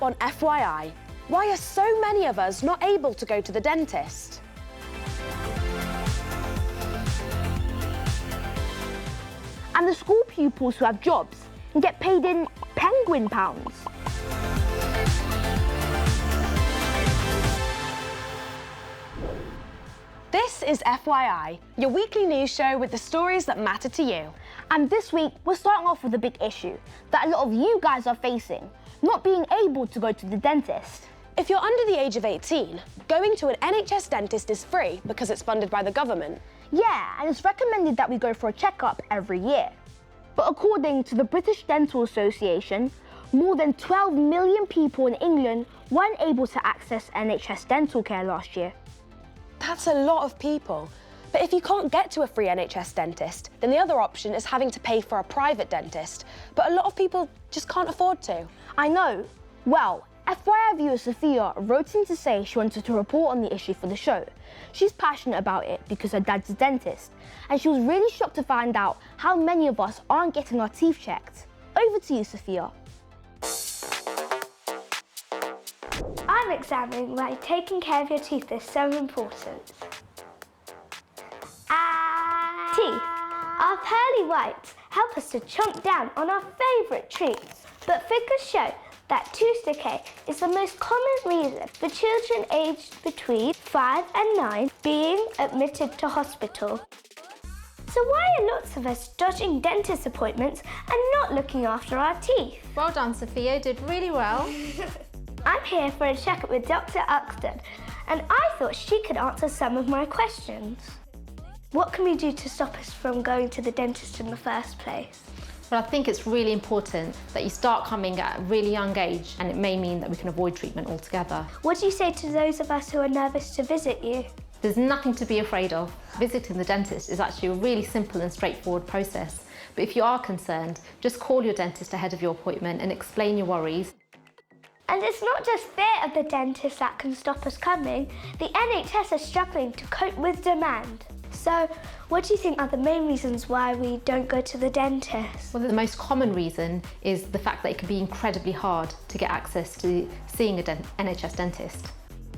on FYI, why are so many of us not able to go to the dentist? And the school pupils who have jobs and get paid in penguin pounds. This is FYI, your weekly news show with the stories that matter to you. And this week, we're starting off with a big issue that a lot of you guys are facing, not being able to go to the dentist. If you're under the age of 18, going to an NHS dentist is free because it's funded by the government. Yeah, and it's recommended that we go for a checkup every year. But according to the British Dental Association, more than 12 million people in England weren't able to access NHS dental care last year. That's a lot of people. But if you can't get to a free NHS dentist, then the other option is having to pay for a private dentist. But a lot of people just can't afford to. I know. Well, FYI viewer Sophia wrote in to say she wanted to report on the issue for the show. She's passionate about it because her dad's a dentist, and she was really shocked to find out how many of us aren't getting our teeth checked. Over to you, Sophia. I'm examining why taking care of your teeth is so important. Teeth. Our pearly whites help us to chomp down on our favourite treats, but figures show that tooth decay is the most common reason for children aged between 5 and 9 being admitted to hospital. So why are lots of us dodging dentist appointments and not looking after our teeth? Well done, Sophia, did really well. I'm here for a checkup with Dr. Uxton, and I thought she could answer some of my questions. What can we do to stop us from going to the dentist in the first place? Well, I think it's really important that you start coming at a really young age, and it may mean that we can avoid treatment altogether. What do you say to those of us who are nervous to visit you? There's nothing to be afraid of. Visiting the dentist is actually a really simple and straightforward process. But if you are concerned, just call your dentist ahead of your appointment and explain your worries. And it's not just fear of the dentist that can stop us coming. The NHS is struggling to cope with demand. So, what do you think are the main reasons why we don't go to the dentist? Well, the most common reason is the fact that it can be incredibly hard to get access to seeing an NHS dentist.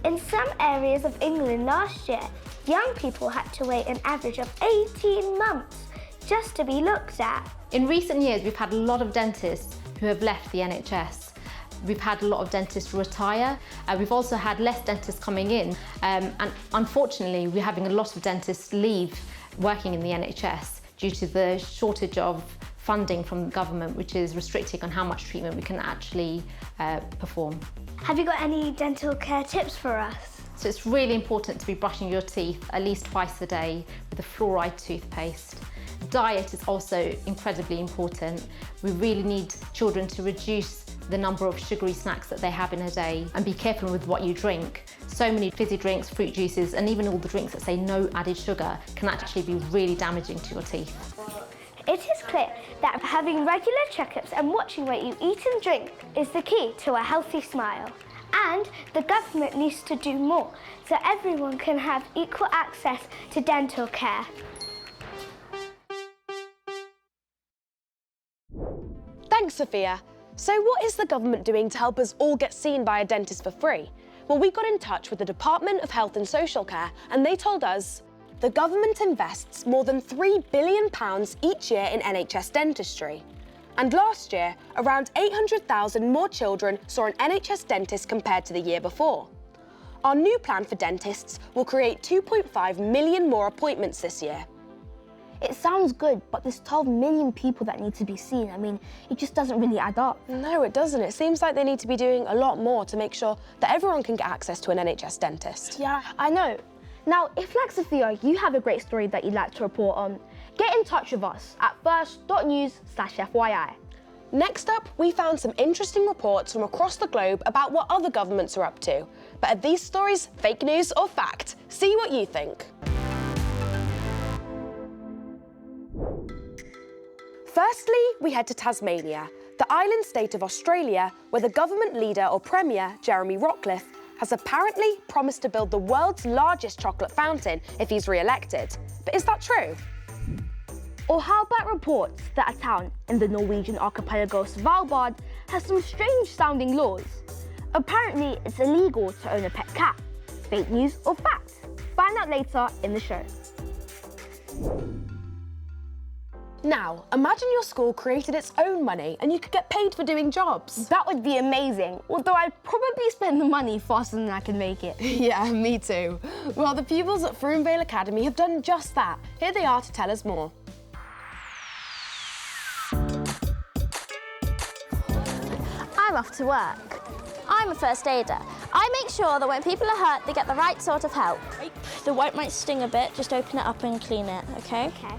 In some areas of England last year, young people had to wait an average of 18 months just to be looked at. In recent years, we've had a lot of dentists who have left the NHS. We've had a lot of dentists retire. We've also had less dentists coming in. And unfortunately, we're having a lot of dentists leave working in the NHS due to the shortage of funding from the government, which is restricting on how much treatment we can actually perform. Have you got any dental care tips for us? So it's really important to be brushing your teeth at least twice a day with a fluoride toothpaste. Diet is also incredibly important. We really need children to reduce the number of sugary snacks that they have in a day, and be careful with what you drink. So many fizzy drinks, fruit juices, and even all the drinks that say no added sugar can actually be really damaging to your teeth. It is clear that having regular checkups and watching what you eat and drink is the key to a healthy smile. And the government needs to do more so everyone can have equal access to dental care. Thanks, Sophia. So what is the government doing to help us all get seen by a dentist for free? Well, we got in touch with the Department of Health and Social Care, and they told us the government invests more than £3 billion each year in NHS dentistry. And last year, around 800,000 more children saw an NHS dentist compared to the year before. Our new plan for dentists will create 2.5 million more appointments this year. It sounds good, but there's 12 million people that need to be seen. I mean, it just doesn't really add up. No, it doesn't. It seems like they need to be doing a lot more to make sure that everyone can get access to an NHS dentist. Yeah, I know. Now, if like Sophia, you have a great story that you'd like to report on, get in touch with us at first.news/FYI. Next up, we found some interesting reports from across the globe about what other governments are up to. But are these stories fake news or fact? See what you think. Firstly, we head to Tasmania, the island state of Australia, where the government leader or Premier, Jeremy Ratcliffe, has apparently promised to build the world's largest chocolate fountain if he's re-elected. But is that true? Or how about reports that a town in the Norwegian archipelago Svalbard has some strange sounding laws? Apparently, it's illegal to own a pet cat. Fake news or fact? Find out later in the show. Now, imagine your school created its own money and you could get paid for doing jobs. That would be amazing, although I'd probably spend the money faster than I can make it. Yeah, me too. Well, the pupils at Froomvale Academy have done just that. Here they are to tell us more. I'm off to work. I'm a first aider. I make sure that when people are hurt, they get the right sort of help. The white might sting a bit, just open it up and clean it, okay? Okay.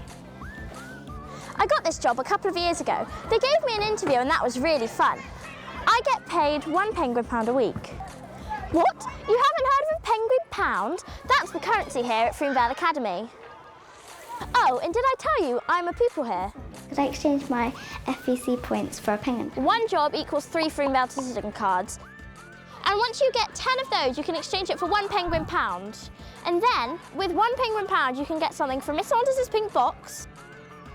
I got this job a couple of years ago. They gave me an interview and that was really fun. I get paid £1 penguin pound a week. What? You haven't heard of a penguin pound? That's the currency here at Froomvale Academy. Oh, and did I tell you I'm a pupil here? Could I exchange my FVC points for a penguin? One job equals 3 Froomvale visiting cards. And once you get 10 of those, you can exchange it for £1 penguin pound. And then, with £1 penguin pound, you can get something from Miss Saunders' pink box.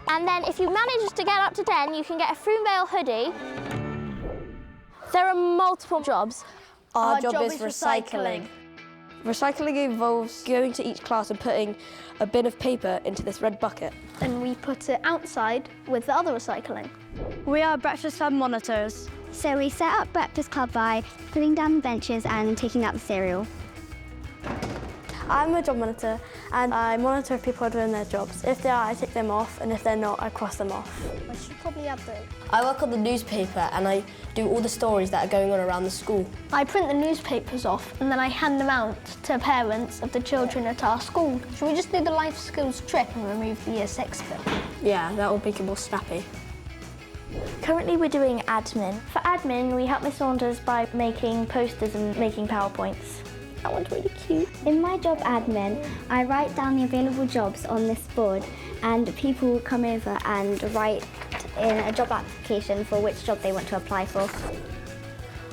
And then if you manage to get up to 10, you can get a Froomvale hoodie. There are multiple jobs. Our job is recycling. Recycling involves going to each class and putting a bin of paper into this red bucket. And we put it outside with the other recycling. We are breakfast club monitors. So we set up Breakfast Club by putting down the benches and taking out the cereal. I'm a job monitor and I monitor if people are doing their jobs. If they are, I take them off, and if they're not, I cross them off. I should probably add those. I work on the newspaper and I do all the stories that are going on around the school. I print the newspapers off and then I hand them out to parents of the children at our school. Should we just do the life skills trip and remove the year 6 bit? Yeah, that will make it more snappy. Currently we're doing admin. For admin, we help Miss Saunders by making posters and making PowerPoints. That one's really cute. In my job admin, I write down the available jobs on this board and people will come over and write in a job application for which job they want to apply for.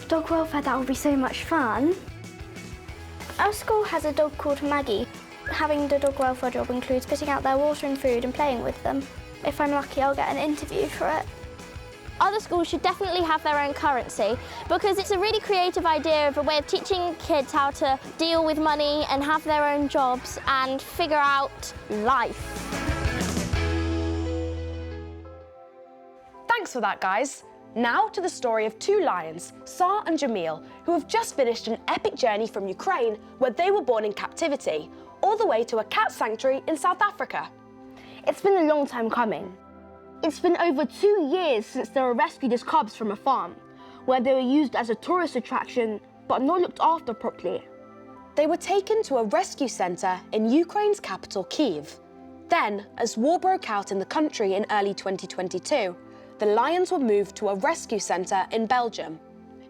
Dog welfare, that would be so much fun. Our school has a dog called Maggie. Having the dog welfare job includes putting out their water and food and playing with them. If I'm lucky, I'll get an interview for it. Other schools should definitely have their own currency because it's a really creative idea of a way of teaching kids how to deal with money and have their own jobs and figure out life. Thanks for that, guys. Now to the story of 2 lions, Sar and Jamil, who have just finished an epic journey from Ukraine, where they were born in captivity, all the way to a cat sanctuary in South Africa. It's been a long time coming. It's been over 2 years since they were rescued as cubs from a farm, where they were used as a tourist attraction, but not looked after properly. They were taken to a rescue centre in Ukraine's capital, Kyiv. Then, as war broke out in the country in early 2022, the lions were moved to a rescue centre in Belgium.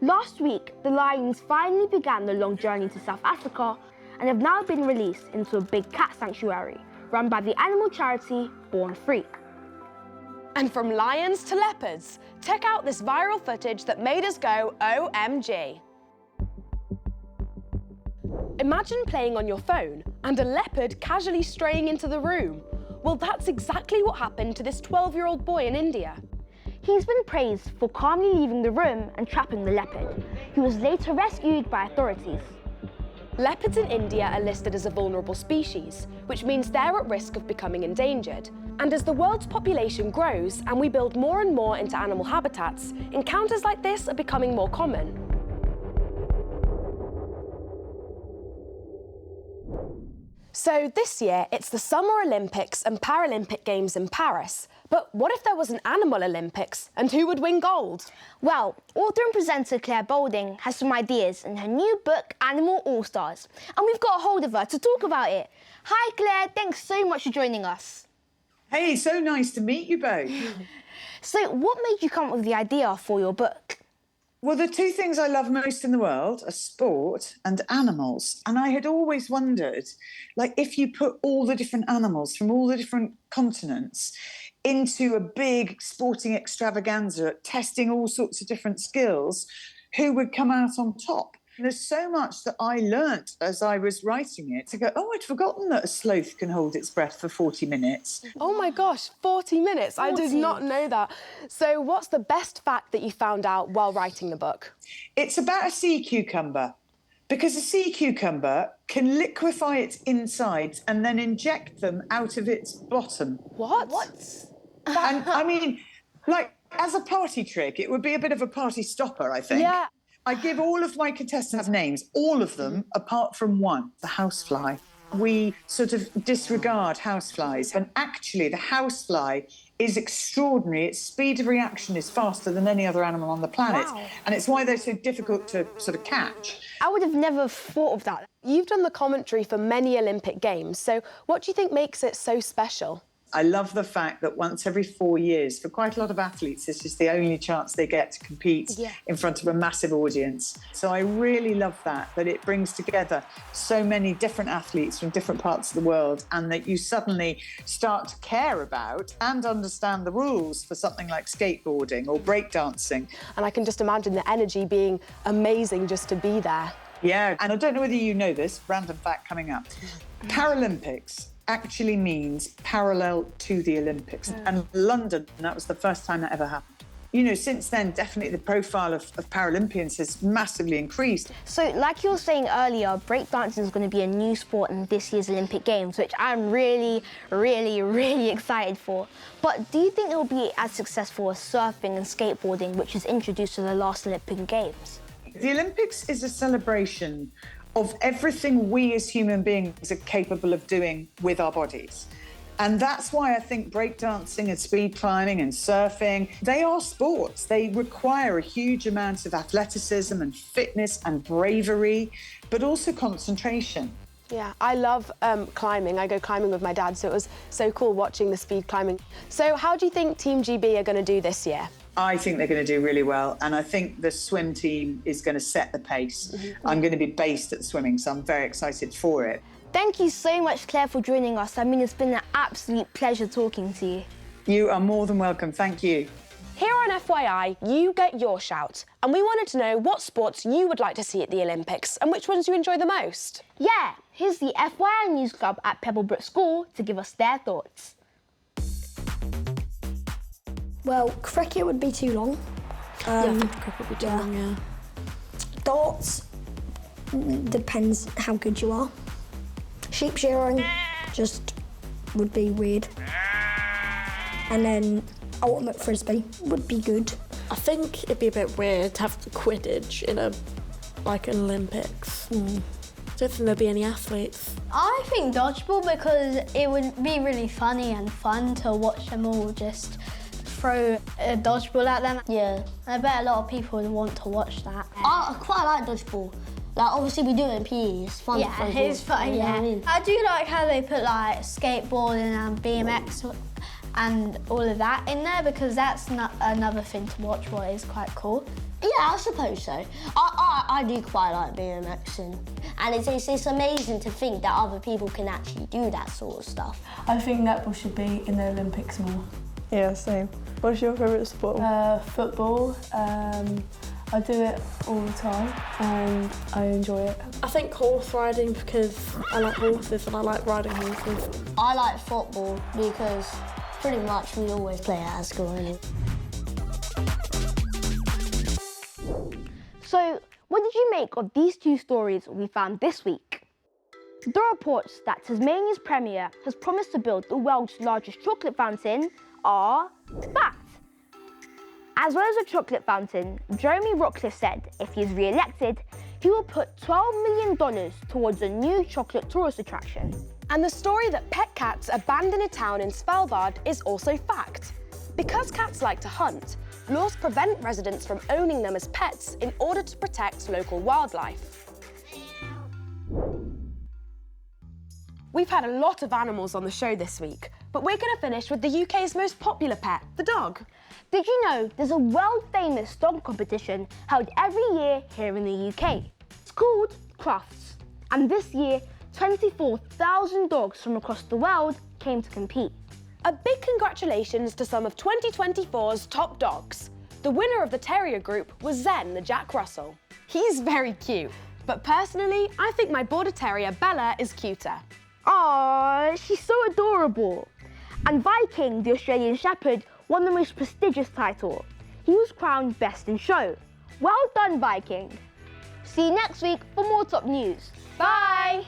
Last week, the lions finally began the long journey to South Africa and have now been released into a big cat sanctuary run by the animal charity Born Free. And from lions to leopards, check out this viral footage that made us go OMG. Imagine playing on your phone and a leopard casually straying into the room. Well, that's exactly what happened to this 12-year-old boy in India. He's been praised for calmly leaving the room and trapping the leopard, who was later rescued by authorities. Leopards in India are listed as a vulnerable species, which means they're at risk of becoming endangered. And as the world's population grows and we build more and more into animal habitats, encounters like this are becoming more common. So this year, it's the Summer Olympics and Paralympic Games in Paris. But what if there was an Animal Olympics, and who would win gold? Well, author and presenter Clare Balding has some ideas in her new book, Animal All-Stars. And we've got a hold of her to talk about it. Hi, Clare. Thanks so much for joining us. Hey, so nice to meet you both. So what made you come up with the idea for your book? Well, the 2 things I love most in the world are sport and animals. And I had always wondered, like, if you put all the different animals from all the different continents into a big sporting extravaganza, testing all sorts of different skills, who would come out on top? There's so much that I learnt as I was writing it to go, oh, I'd forgotten that a sloth can hold its breath for 40 minutes. Oh my gosh, 40 minutes. 40. I did not know that. So what's the best fact that you found out while writing the book? It's about a sea cucumber, because a sea cucumber can liquefy its insides and then inject them out of its bottom. What? And I mean, like, as a party trick, it would be a bit of a party stopper, I think. Yeah. I give all of my contestants names, all of them, apart from one, the housefly. We sort of disregard houseflies, and actually the housefly is extraordinary. Its speed of reaction is faster than any other animal on the planet, and it's why they're so difficult to sort of catch. I would have never thought of that. You've done the commentary for many Olympic Games, so what do you think makes it so special? I love the fact that once every 4 years, for quite a lot of athletes, this is the only chance they get to compete in front of a massive audience. So I really love that it brings together so many different athletes from different parts of the world, and that you suddenly start to care about and understand the rules for something like skateboarding or breakdancing. And I can just imagine the energy being amazing just to be there. Yeah, and I don't know whether you know this, random fact coming up. Paralympics actually means parallel to the Olympics. And London, that was the first time that ever happened. You know, since then, definitely the profile of Paralympians has massively increased. So, like you were saying earlier, breakdancing is going to be a new sport in this year's Olympic Games, which I'm really, really, really excited for. But do you think it will be as successful as surfing and skateboarding, which was introduced to the last Olympic Games? The Olympics is a celebration of everything we as human beings are capable of doing with our bodies. And that's why I think breakdancing and speed climbing and surfing, they are sports. They require a huge amount of athleticism and fitness and bravery, but also concentration. Yeah, I love climbing. I go climbing with my dad, so it was so cool watching the speed climbing. So how do you think Team GB are going to do this year? I think they're going to do really well, and I think the swim team is going to set the pace. I'm going to be based at swimming, so I'm very excited for it. Thank you so much, Claire, for joining us. I mean, it's been an absolute pleasure talking to you. You are more than welcome. Thank you. Here on FYI, you get your shout, and we wanted to know what sports you would like to see at the Olympics and which ones you enjoy the most. Yeah, here's the FYI News Club at Pebblebrook School to give us their thoughts. Well, cricket would be too long. Cricket would be too long, yeah. Darts, depends how good you are. Sheep shearing just would be weird. And then ultimate frisbee would be good. I think it'd be a bit weird to have Quidditch in an Olympics. I don't think there'd be any athletes. I think dodgeball, because it would be really funny and fun to watch them all just throw a dodgeball at them. Yeah. I bet a lot of people would want to watch that. I quite like dodgeball. Like, obviously we do it in PE, it's fun. Yeah, it's fun, you know yeah. what I mean? I do like how they put like skateboarding and BMX and all of that in there, because that's another thing to watch what is quite cool. Yeah, I suppose so. I do quite like BMXing. And it's amazing to think that other people can actually do that sort of stuff. I think netball should be in the Olympics more. Yeah, same. What's your favourite sport? Football. I do it all the time and I enjoy it. I think horse riding, because I like horses and I like riding horses. I like football because pretty much we always play it at school. So, what did you make of these two stories we found this week? The reports that Tasmania's Premier has promised to build the world's largest chocolate fountain are fact. As well as a chocolate fountain, Jeremy Rockcliffe said if he is re-elected, he will put $12 million towards a new chocolate tourist attraction. And the story that pet cats abandon a town in Svalbard is also fact. Because cats like to hunt, laws prevent residents from owning them as pets in order to protect local wildlife. We've had a lot of animals on the show this week, but we're going to finish with the UK's most popular pet, the dog. Did you know there's a world-famous dog competition held every year here in the UK? It's called Crufts, and this year 24,000 dogs from across the world came to compete. A big congratulations to some of 2024's top dogs. The winner of the terrier group was Zen, the Jack Russell. He's very cute, but personally, I think my border terrier Bella is cuter. Aww, she's so adorable. And Viking, the Australian Shepherd, won the most prestigious title. He was crowned Best in Show. Well done, Viking. See you next week for more top news. Bye!